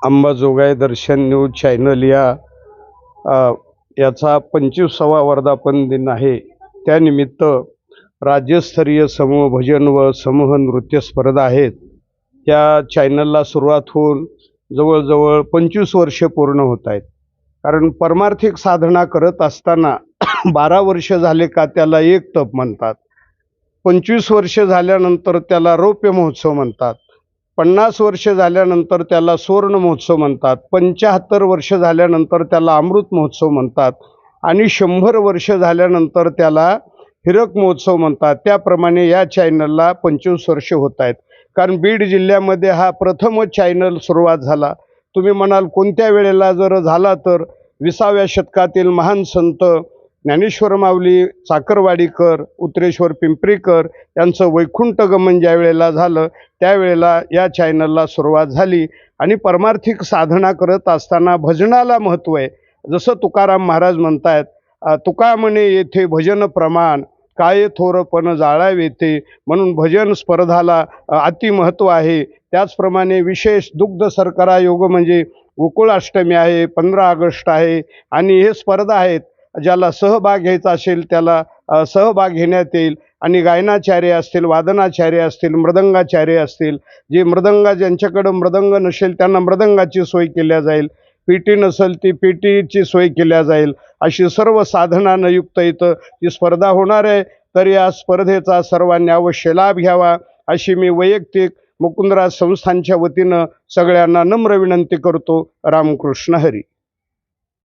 अंबाजोगाई दर्शन news channel याचा 25वा वर्धापन दिन आहे। त्यानिमित्त राज्यस्तरीय समूह भजन व समूह नृत्य स्पर्धा आहेत। त्या चॅनलला सुरुवात होऊन जवळजवळ 25 वर्षे पूर्ण होत आहेत। कारण परमार्थिक साधना करत असताना 12 वर्ष झाले का त्याला एक तप म्हणतात, 25 वर्ष झाल्यानंतर त्याला रौप्य महोत्सव म्हणतात, 50 वर्ष झाल्यानंतर त्याला सुवर्ण महोत्सव म्हणतात, 75 वर्ष झाल्यानंतर त्याला अमृत महोत्सव म्हणतात आणि 100 वर्ष झाल्यानंतर त्याला हिरक महोत्सव म्हणतात। त्याप्रमाणे या चॅनलला 25 वर्ष होत आहेत। कारण बीड जिल्ह्यामध्ये हा प्रथमच चॅनल सुरुवात झाला। तुम्ही म्हणाल कोणत्या वेळेला जर झाला तर 20व्या शतकातील महान संत ज्ञानेश्वर माऊली चाकरवाडीकर, उत्रेश्वर पिंपरीकर यांचं वैकुंठ गमन ज्या वेळेला झालं त्यावेळेला या चॅनलला सुरुवात झाली। आणि परमार्थिक साधना करत असताना भजनाला महत्त्व आहे। जसं तुकाराम महाराज म्हणतायत, तुका म्हणे येथे भजन प्रमाण, काय थोरपण जाळावेते, म्हणून भजन स्पर्धाला अति महत्त्व आहे। त्याचप्रमाणे विशेष दुग्ध शर्करा योग म्हणजे गोकुळाष्टमी आहे, 15 ऑगस्ट आहे आणि हे स्पर्धा आहेत। ज्याला सहभाग घ्यायचा असेल त्याला सहभाग घेण्यात येईल। आणि गायनाचार्य असतील, वादनाचार्य असतील, मृदंगाचार्य असतील, जे ज्यांच्याकडं मृदंग नसेल त्यांना मृदंगाची सोय केल्या जाईल, पेटी नसेल ती पेटीची सोय केल्या जाईल। अशी सर्व साधनानं युक्त इथं ही स्पर्धा होणार आहे। तर या स्पर्धेचा सर्वांनी अवश्य लाभ घ्यावा अशी मी वैयक्तिक मुकुंदराज संस्थानच्या वतीनं सगळ्यांना नम्र विनंती करतो। रामकृष्ण हरी।